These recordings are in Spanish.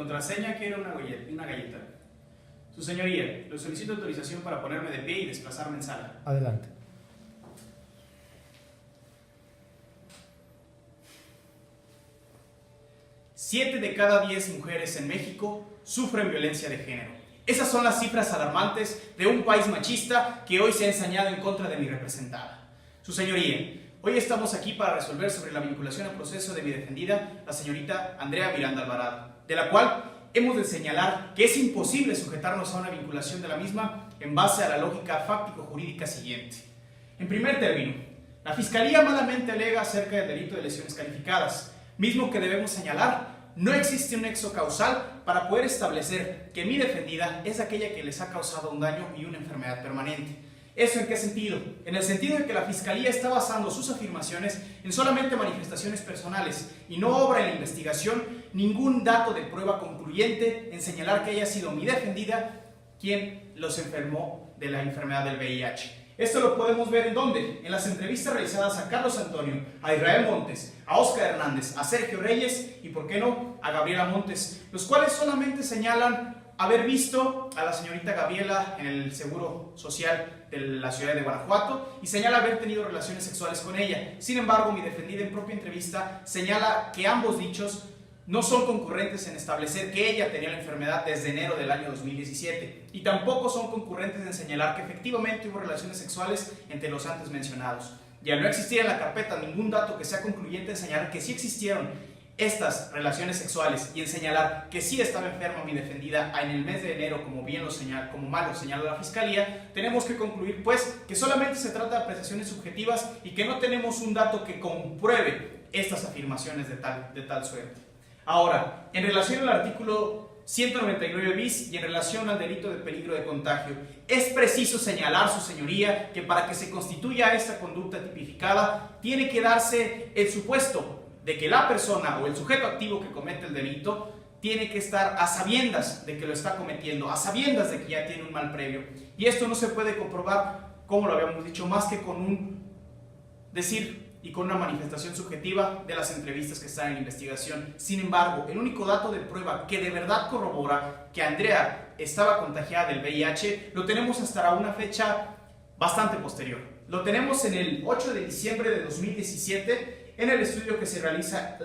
Contraseña, quiero una galleta. Su señoría, le solicito autorización para ponerme de pie y desplazarme en sala. Adelante. Siete de cada 10 mujeres en México sufren violencia de género. Esas son las cifras alarmantes de un país machista que hoy se ha ensañado en contra de mi representada. Su señoría, hoy estamos aquí para resolver sobre la vinculación al proceso de mi defendida, la señorita Andrea Miranda Alvarado, de la cual hemos de señalar que es imposible sujetarnos a una vinculación de la misma en base a la lógica fáctico-jurídica siguiente. En primer término, la Fiscalía malamente alega acerca del delito de lesiones calificadas, mismo que debemos señalar. No existe un nexo causal para poder establecer que mi defendida es aquella que les ha causado un daño y una enfermedad permanente. ¿Eso en qué sentido? En el sentido de que la Fiscalía está basando sus afirmaciones en solamente manifestaciones personales y no obra en la investigación ningún dato de prueba concluyente en señalar que haya sido mi defendida quien los enfermó de la enfermedad del VIH. Esto lo podemos ver ¿en dónde? En las entrevistas realizadas a Carlos Antonio, a Israel Montes, a Oscar Hernández, a Sergio Reyes y, ¿por qué no?, a Gabriela Montes, los cuales solamente señalan haber visto a la señorita Gabriela en el Seguro Social de la ciudad de Guanajuato y señala haber tenido relaciones sexuales con ella. Sin embargo, mi defendida en propia entrevista señala que ambos dichos no son concurrentes en establecer que ella tenía la enfermedad desde enero del año 2017 y tampoco son concurrentes en señalar que efectivamente hubo relaciones sexuales entre los antes mencionados. Y al no existir en la carpeta ningún dato que sea concluyente en señalar que sí existieron estas relaciones sexuales y en señalar que sí estaba enferma mi defendida en el mes de enero, como mal lo señala la Fiscalía, tenemos que concluir pues que solamente se trata de apreciaciones subjetivas y que no tenemos un dato que compruebe estas afirmaciones de tal suerte. Ahora, en relación al artículo 199 bis y en relación al delito de peligro de contagio, es preciso señalar, su señoría, que para que se constituya esta conducta tipificada, tiene que darse el supuesto de que la persona o el sujeto activo que comete el delito tiene que estar a sabiendas de que lo está cometiendo, a sabiendas de que ya tiene un mal previo. Y esto no se puede comprobar, como lo habíamos dicho, más que con un decir y con una manifestación subjetiva de las entrevistas que están en investigación. Sin embargo, el único dato de prueba que de verdad corrobora que Andrea estaba contagiada del VIH lo tenemos hasta una fecha bastante posterior. Lo tenemos en el 8 de diciembre de 2017 en el estudio que se realiza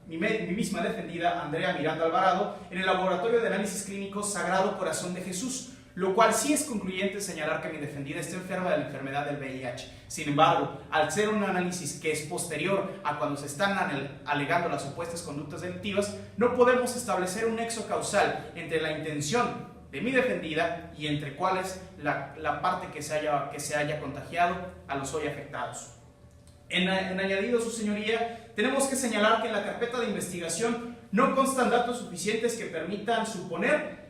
mi misma defendida, Andrea Miranda Alvarado, en el Laboratorio de Análisis Clínicos Sagrado Corazón de Jesús, lo cual sí es concluyente señalar que mi defendida está enferma de la enfermedad del VIH. Sin embargo, al ser un análisis que es posterior a cuando se están alegando las supuestas conductas delictivas, no podemos establecer un nexo causal entre la intención de mi defendida y entre cuál es la parte que se haya contagiado a los hoy afectados. En añadido, su señoría, tenemos que señalar que en la carpeta de investigación no constan datos suficientes que permitan suponer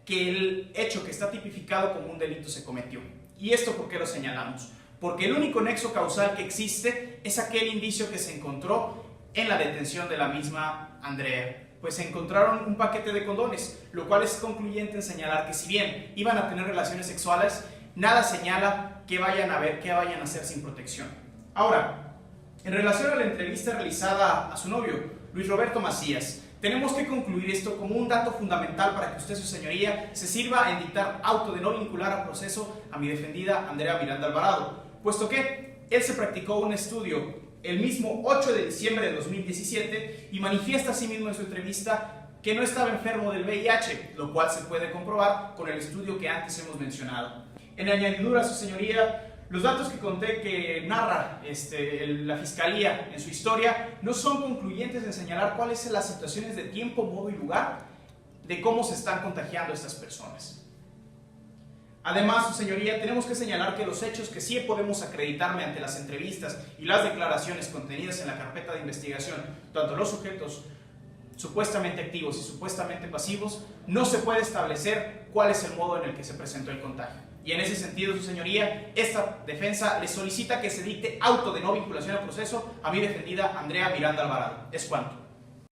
que el hecho que está tipificado como un delito se cometió. ¿Y esto por qué lo señalamos? Porque el único nexo causal que existe es aquel indicio que se encontró en la detención de la misma Andrea. Pues se encontraron un paquete de condones, lo cual es concluyente en señalar que si bien iban a tener relaciones sexuales, nada señala que vayan a hacer sin protección. Ahora, en relación a la entrevista realizada a su novio, Luis Roberto Macías, tenemos que concluir esto como un dato fundamental para que usted, su señoría, se sirva en dictar auto de no vincular a proceso a mi defendida Andrea Miranda Alvarado, puesto que él se practicó un estudio el mismo 8 de diciembre de 2017 y manifiesta asimismo en su entrevista que no estaba enfermo del VIH, lo cual se puede comprobar con el estudio que antes hemos mencionado. En añadidura, su señoría, los datos que conté que narra la Fiscalía en su historia no son concluyentes en señalar cuáles son las situaciones de tiempo, modo y lugar de cómo se están contagiando estas personas. Además, su señoría, tenemos que señalar que los hechos que sí podemos acreditar mediante las entrevistas y las declaraciones contenidas en la carpeta de investigación, tanto los sujetos supuestamente activos y supuestamente pasivos, no se puede establecer cuál es el modo en el que se presentó el contagio. Y en ese sentido, su señoría, esta defensa le solicita que se dicte auto de no vinculación al proceso a mi defendida Andrea Miranda Alvarado. Es cuanto.